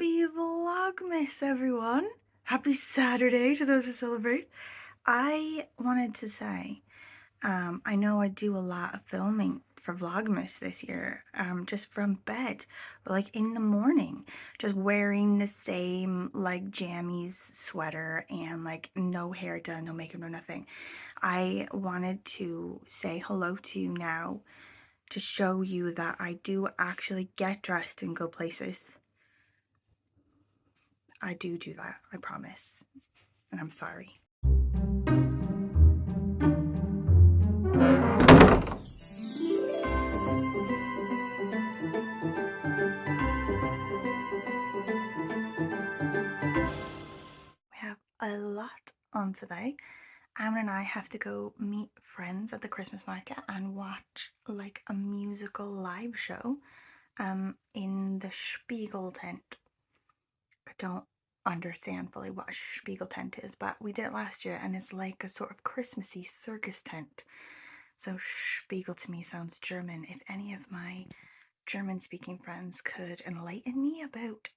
Happy Vlogmas, everyone. Happy Saturday to those who celebrate. I wanted to say, I know I do a lot of filming for Vlogmas this year, just from bed, like in the morning, just wearing the same like jammies sweater and like no hair done, no makeup, no nothing. I wanted to say hello to you now to show you that I do actually get dressed and go places. I do that, I promise. And I'm sorry. We have a lot on today. Amber and I have to go meet friends at the Christmas market and watch like a musical live show in the Spiegel tent. I don't understand fully what a Spiegel tent is, but we did it last year and it's like a sort of Christmassy circus tent. So Spiegel to me sounds German. If any of my German-speaking friends could enlighten me about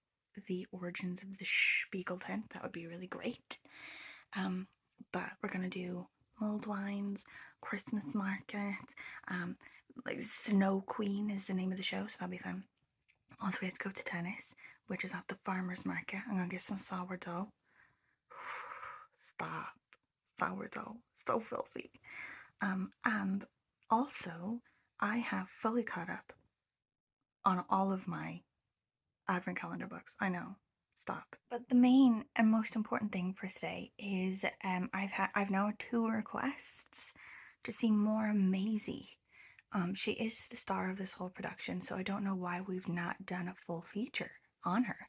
the origins of the Spiegel tent, that would be really great. But we're gonna do mulled wines, Christmas market, like Snow Queen is the name of the show, so that'll be fun. Also, we have to go to tennis, which is at the farmer's market. I'm gonna get some sourdough. Stop. Sourdough. So filthy. And also, I have fully caught up on all of my advent calendar books. I know. Stop. But the main and most important thing for today is I've now had 2 requests to see more Maisy. She is the star of this whole production, so I don't know why we've not done a full feature on her.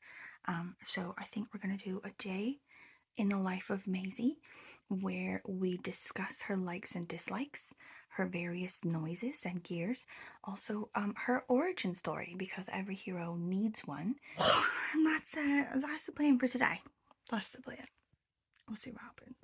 So I think we're gonna do a day in the life of Maisy, where we discuss her likes and dislikes, her various noises and gears, also her origin story, because every hero needs one. And that's the plan for today. That's the plan. We'll see what happens.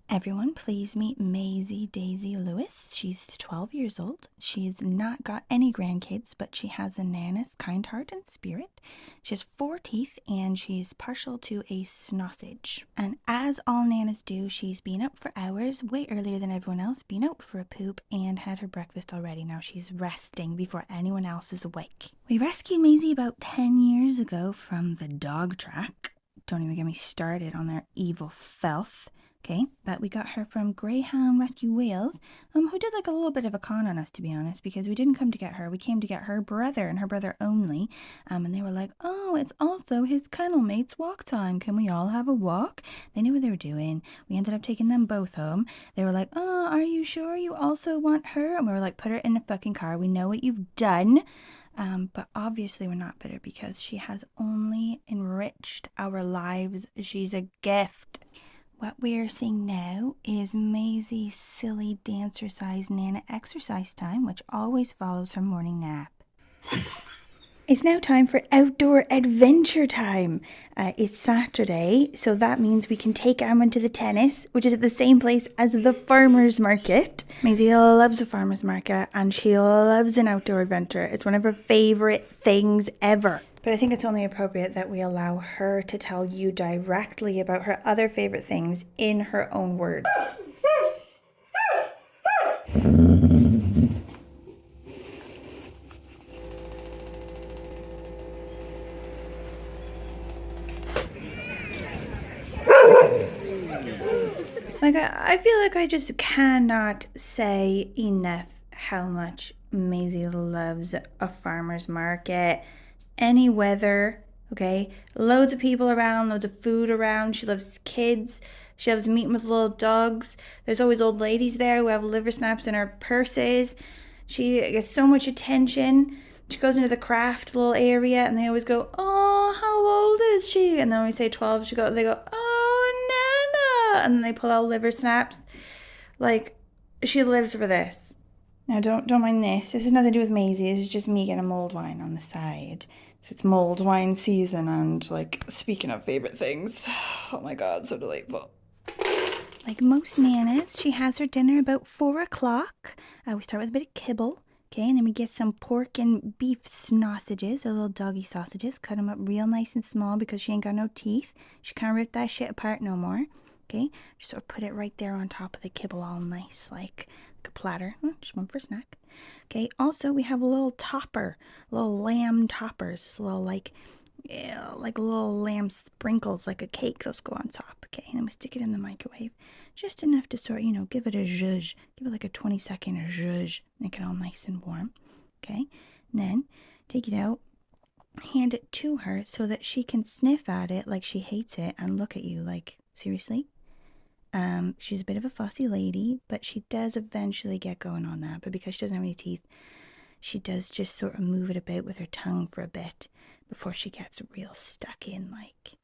Everyone, please meet Maisy Daisy Lewis. She's 12 years old. She's not got any grandkids, but she has a nana's kind heart and spirit. She has 4 teeth, and she's partial to a snossage. And as all nanas do, she's been up for hours, way earlier than everyone else, been out for a poop, and had her breakfast already. Now she's resting before anyone else is awake. We rescued Maisy about 10 years ago from the dog track. Don't even get me started on their evil filth. Okay, but we got her from Greyhound Rescue Wales, who did like a little bit of a con on us, to be honest, because we didn't come to get her. We came to get her brother and her brother only, and they were like, oh, it's also his kennel mate's walk time. Can we all have a walk? They knew what they were doing. We ended up taking them both home. They were like, oh, are you sure you also want her? And we were like, put her in the fucking car. We know what you've done. But obviously we're not bitter because she has only enriched our lives. She's a gift. What we are seeing now is Maisy's silly dancer-sized nana exercise time, which always follows her morning nap. It's now time for outdoor adventure time. It's Saturday, so that means we can take Amon to the tennis, which is at the same place as the farmer's market. Maisy loves the farmer's market, and she loves an outdoor adventure. It's one of her favorite things ever. But I think it's only appropriate that we allow her to tell you directly about her other favorite things in her own words. Like, I feel like I just cannot say enough how much Maisy loves a farmer's market. Any weather, okay? Loads of people around, loads of food around. She loves kids. She loves meeting with little dogs. There's always old ladies there who have liver snaps in her purses. She gets so much attention. She goes into the craft little area and they always go, oh, how old is she? And then when we say 12, they go, oh, Nana. And then they pull out liver snaps. Like, she lives for this. Now, don't mind this. This has nothing to do with Maisy. This is just me getting a mulled wine on the side. So it's mulled wine season, and like, speaking of favorite things, oh my god, so delightful. Like most nanas, she has her dinner about 4 o'clock. We start with a bit of kibble. Okay, and then we get some pork and beef sausages, the little doggy sausages. Cut them up real nice and small because she ain't got no teeth. She can't rip that shit apart no more. Okay, just sort of put it right there on top of the kibble, all nice, like a platter. Just one for snack. Okay, also we have a little topper, little lamb toppers, little like little lamb sprinkles, like a cake. Those go on top. Okay, and then we stick it in the microwave, just enough to sort, give it a zhuzh, give it like a 20-second zhuzh, make it all nice and warm. Okay, and then take it out, hand it to her so that she can sniff at it like she hates it and look at you like, seriously? She's a bit of a fussy lady, but she does eventually get going on that. But because she doesn't have any teeth, she does just sort of move it about with her tongue for a bit before she gets real stuck in, like.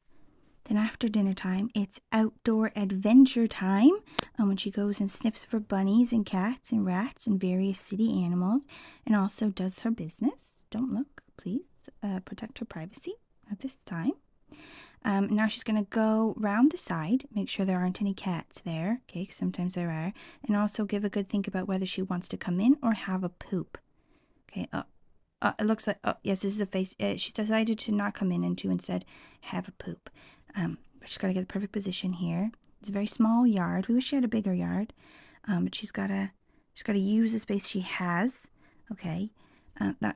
Then after dinner time, it's outdoor adventure time. And when she goes and sniffs for bunnies and cats and rats and various city animals, and also does her business. Don't look, please. Protect her privacy at this time. Now she's going to go round the side, make sure there aren't any cats there, okay, 'cause sometimes there are, and also give a good think about whether she wants to come in or have a poop. Okay, it looks like, oh, yes, this is a face. She's decided to not come in and to instead have a poop. But she's got to get the perfect position here. It's a very small yard. We wish she had a bigger yard, but she's got to use the space she has. Okay,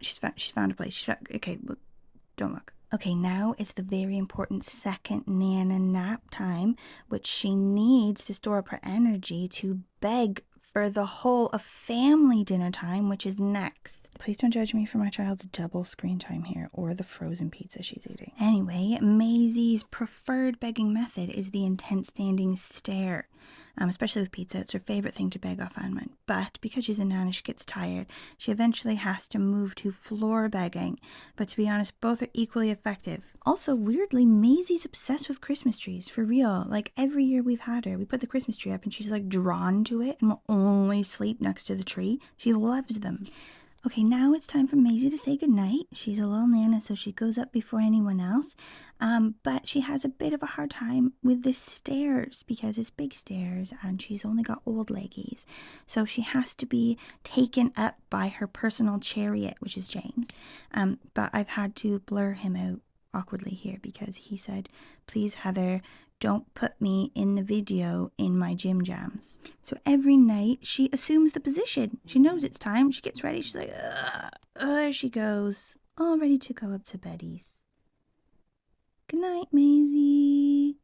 she's found a place. Okay, well, don't look. Okay, now it's the very important second Nana nap time, which she needs to store up her energy to beg for the whole of family dinner time, which is next. Please don't judge me for my child's double screen time here or the frozen pizza she's eating. Anyway, Maisy's preferred begging method is the intense standing stare. Especially with pizza, it's her favorite thing to beg off Anman. But because she's a nana, she gets tired. She eventually has to move to floor begging. But to be honest, both are equally effective. Also, weirdly, Maisy's obsessed with Christmas trees, for real. Like, every year we've had her, we put the Christmas tree up and she's like drawn to it and will only sleep next to the tree. She loves them. Okay, now it's time for Maisy to say goodnight. She's a little nana, so she goes up before anyone else. But she has a bit of a hard time with the stairs because it's big stairs and she's only got old leggies. So she has to be taken up by her personal chariot, which is James. But I've had to blur him out awkwardly here because he said, "Please, Heather, don't put me in the video in my gym jams." So every night she assumes the position. She knows it's time. She gets ready. She's like, there she goes, all ready to go up to beddies. Good night, Maisie.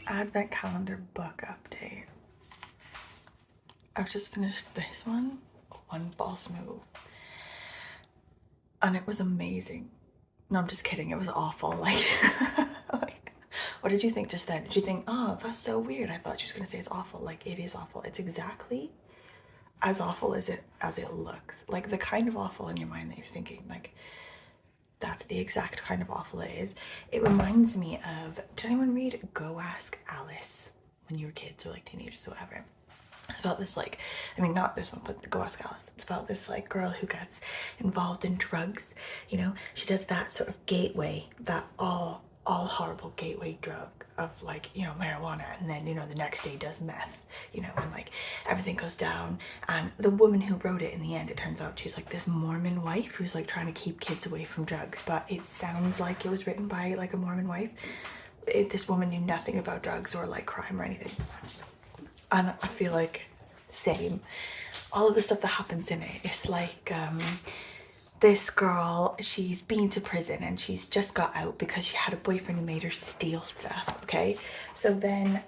Advent calendar book update. I've just finished this one false move, and it was amazing. No, I'm just kidding, it was awful. Like, what did you think just then? Did you think, oh, that's so weird? I thought she was gonna say it's awful. Like, it is awful. It's exactly as awful as it looks. Like, the kind of awful in your mind that you're thinking, like, that's the exact kind of awful it is. It reminds me of, did anyone read Go Ask Alice when you were kids or like teenagers or whatever? It's about this, like, I mean, not this one, but Go Ask Alice. It's about this like girl who gets involved in drugs, you know. She does that sort of gateway, that all horrible gateway drug of, like, you know, marijuana, and then, you know, the next day does meth, you know, and like everything goes down. And the woman who wrote it, in the end, it turns out she's like this Mormon wife who's like trying to keep kids away from drugs, but it sounds like it was written by like a Mormon wife. This woman knew nothing about drugs or like crime or anything, and I feel like same. All of the stuff that happens in it, it's like this girl, she's been to prison and she's just got out because she had a boyfriend who made her steal stuff, okay? So then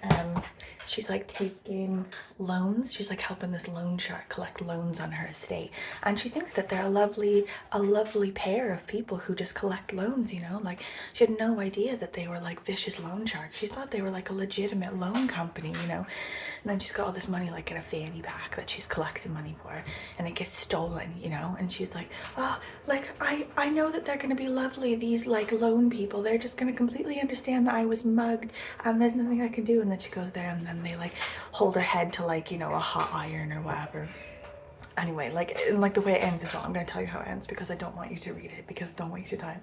she's like taking loans. She's like helping this loan shark collect loans on her estate, and she thinks that they're a lovely pair of people who just collect loans, you know. Like, she had no idea that they were like vicious loan sharks. She thought they were like a legitimate loan company, you know. And then she's got all this money like in a fanny pack that she's collecting money for, and it gets stolen, you know. And she's like, oh, like I know that they're gonna be lovely, these like loan people. They're just gonna completely understand that I was mugged and there's nothing I can do. And then she goes there and then they like hold her head to like, you know, a hot iron or whatever. Anyway, like the way it ends as well, I'm gonna tell you how it ends because I don't want you to read it, because don't waste your time.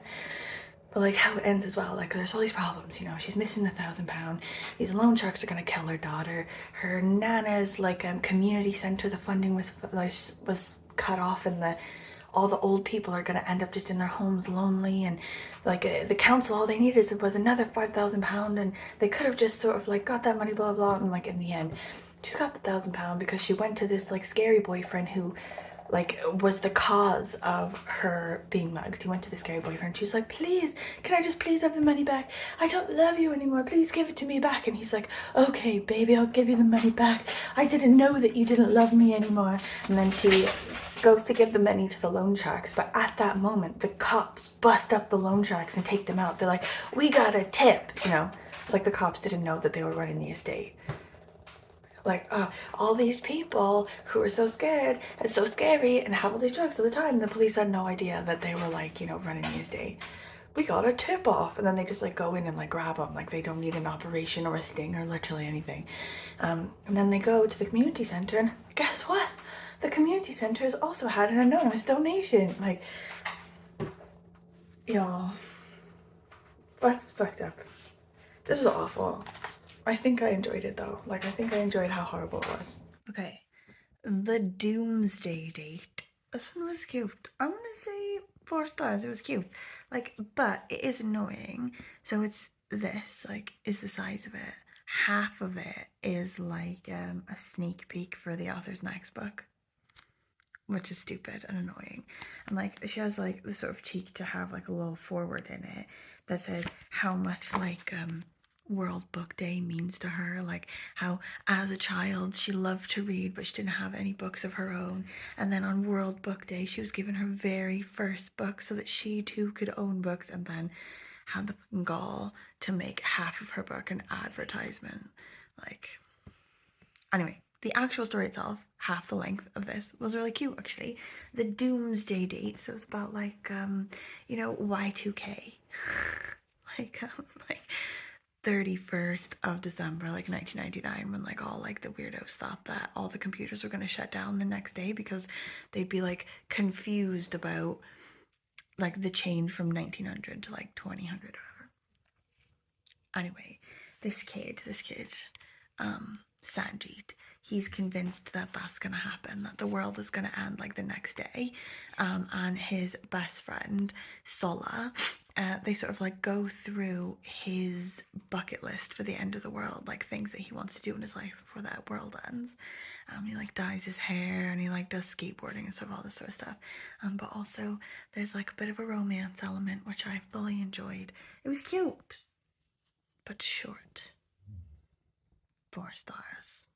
But like how it ends as well, like there's all these problems, you know. She's missing £1,000. These loan sharks are gonna kill her daughter. Her nana's like community center, the funding was cut off, and all the old people are gonna end up just in their homes lonely. And like the council, all they needed was another £5,000, and they could have just sort of like got that money, blah blah. And like in the end, she's got the £1,000 because she went to this like scary boyfriend who like was the cause of her being mugged. He went to the scary boyfriend. She's like, please, can I just please have the money back? I don't love you anymore. Please give it to me back. And he's like, okay, baby, I'll give you the money back. I didn't know that you didn't love me anymore. And then she goes to give the money to the loan sharks, but at that moment the cops bust up the loan sharks and take them out. They're like, we got a tip, you know. Like the cops didn't know that they were running the estate. Like, all these people who are so scared and so scary and have all these drugs all the time. The police had no idea that they were like, you know, running the estate. We got a tip off. And then they just like go in and like grab them. Like they don't need an operation or a sting or literally anything. And then they go to the community center, and guess what? The community center has also had an anonymous donation. Like, y'all, that's fucked up. This is awful. I think I enjoyed it though. Like, I think I enjoyed how horrible it was. Okay, the Doomsday Date. This one was cute. I'm gonna say 4 stars. It was cute. Like, but it is annoying. So it's this, like, is the size of it. Half of it is like a sneak peek for the author's next book, which is stupid and annoying. And like, she has like the sort of cheek to have like a little forward in it that says how much like World Book Day means to her, like how as a child she loved to read but she didn't have any books of her own, and then on World Book Day she was given her very first book so that she too could own books, and then had the gall to make half of her book an advertisement. Like, anyway, the actual story itself, half the length of this, was really cute actually. The Doomsday Date, so it's about like you know, Y2K. like 31st of December, like 1999, when like all like the weirdos thought that all the computers were going to shut down the next day because they'd be like confused about like the change from 1900 to like 2000 or whatever. Anyway, this kid, Sanjeet, he's convinced that that's gonna happen, that the world is gonna end like the next day. And his best friend, Sola, they sort of like go through his bucket list for the end of the world, like things that he wants to do in his life before that world ends. He like dyes his hair and he like does skateboarding and sort of all this sort of stuff. But also there's like a bit of a romance element, which I fully enjoyed. It was cute, but short. 4 stars.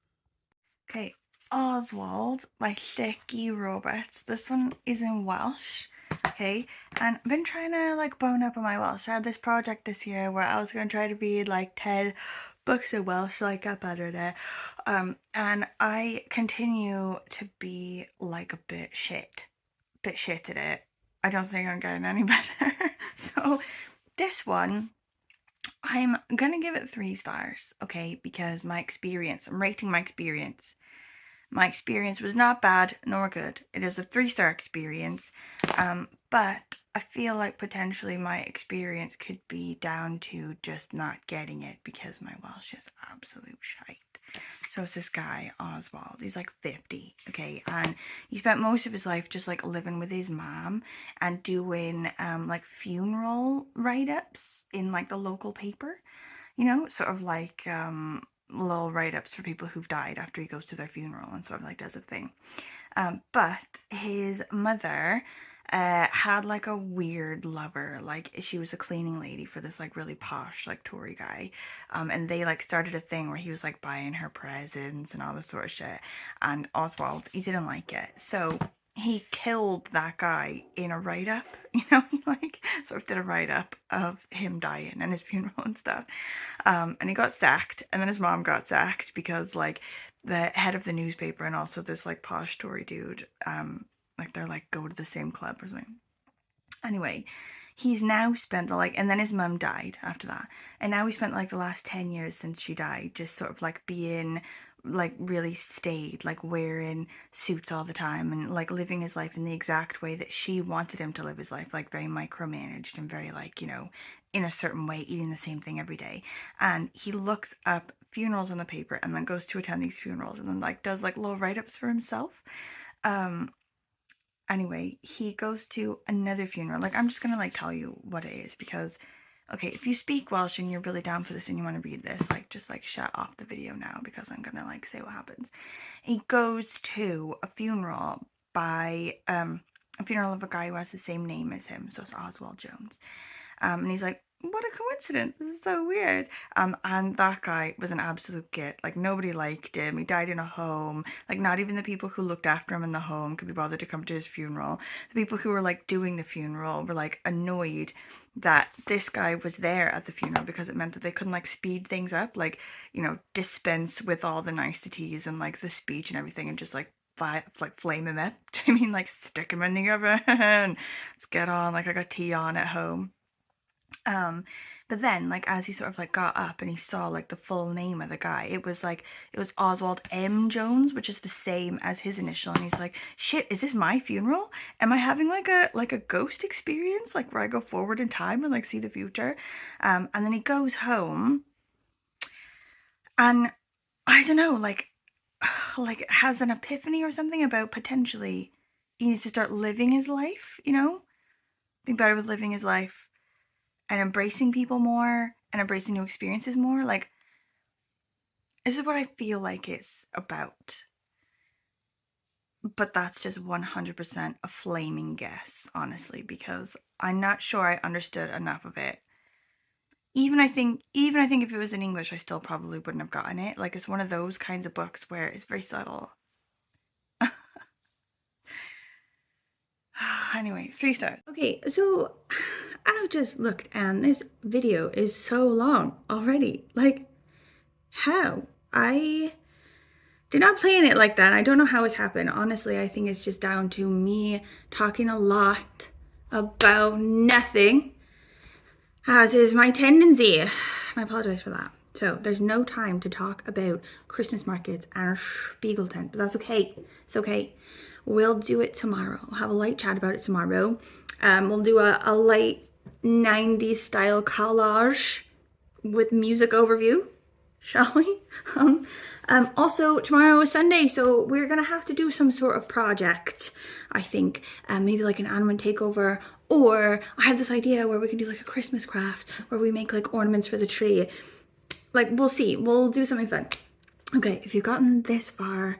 Okay, Oswald by Lleki Roberts. This one is in Welsh. Okay, and I've been trying to like bone up on my Welsh. I had this project this year where I was going to try to read like 10 books in Welsh, like get better at it. And I continue to be like a bit shit at it. I don't think I'm getting any better. So this one, I'm gonna give it 3 stars, okay, because my experience, I'm rating my experience. My experience was not bad nor good. It is a 3-star experience, but I feel like potentially my experience could be down to just not getting it because my Welsh is absolute shite. So it's this guy, Oswald. He's like 50, okay, and he spent most of his life just like living with his mom and doing like funeral write-ups in like the local paper, you know, sort of like little write-ups for people who've died after he goes to their funeral and sort of like does a thing. But his mother had like a weird lover. Like she was a cleaning lady for this like really posh like Tory guy, and they like started a thing where he was like buying her presents and all this sort of shit. And Oswald, he didn't like it, so he killed that guy in a write-up. He like sort of did a write-up of him dying and his funeral and stuff. And he got sacked, and then his mom got sacked because like the head of the newspaper and also this like posh Tory dude, like they're like go to the same club or something. Anyway, he's now spent like, and then his mum died after that, and now he spent like the last 10 years since she died just sort of like being like really stayed, like wearing suits all the time and like living his life in the exact way that she wanted him to live his life, like very micromanaged and very like, in a certain way, eating the same thing every day. And he looks up funerals on the paper and then goes to attend these funerals and then like does like little write-ups for himself. Anyway, he goes to another funeral. Like, I'm just gonna like tell you what it is because, okay, if you speak Welsh and you're really down for this and you want to read this, like just like shut off the video now because I'm gonna like say what happens. He goes to a funeral by a funeral of a guy who has the same name as him, so it's Oswald Jones. And he's like, what a coincidence, this is so weird. And that guy was an absolute git. Like, nobody liked him. He died in a home. Like, not even the people who looked after him in the home could be bothered to come to his funeral. The people who were like doing the funeral were like annoyed that this guy was there at the funeral because it meant that they couldn't like speed things up, like, dispense with all the niceties and like the speech and everything and just like flame him up. I mean, like stick him in the oven. Let's get on. Like, I got tea on at home. But then, like, as he sort of like got up and he saw like the full name of the guy, it was Oswald M. Jones, which is the same as his initial. And he's like, shit, is this my funeral? Am I having like a ghost experience, like where I go forward in time and like see the future? And then he goes home and I don't know, like has an epiphany or something about potentially he needs to start living his life, being better with living his life and embracing people more and embracing new experiences more. Like, this is what I feel like it's about. But that's just 100% a flaming guess, honestly, because I'm not sure I understood enough of it. Even I think if it was in English, I still probably wouldn't have gotten it. Like, it's one of those kinds of books where it's very subtle. Anyway, 3 stars. Okay, so I've just looked and this video is so long already. Like, how? I did not plan it like that. I don't know how it's happened. Honestly, I think it's just down to me talking a lot about nothing, as is my tendency. I apologize for that. So there's no time to talk about Christmas markets and Spiegelton, but that's okay. It's okay. We'll do it tomorrow. We'll have a light chat about it tomorrow. We'll do a light 90s style collage with music overview, shall we? Also, tomorrow is Sunday, so we're gonna have to do some sort of project, I think. Maybe like an animal takeover, or I have this idea where we can do like a Christmas craft where we make like ornaments for the tree. Like, we'll see. We'll do something fun. Okay, if you've gotten this far,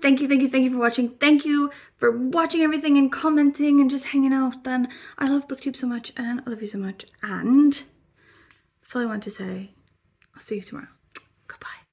thank you for watching. Thank you for watching everything and commenting and just hanging out. Then I love BookTube so much and I love you so much. And that's all I want to say. I'll see you tomorrow.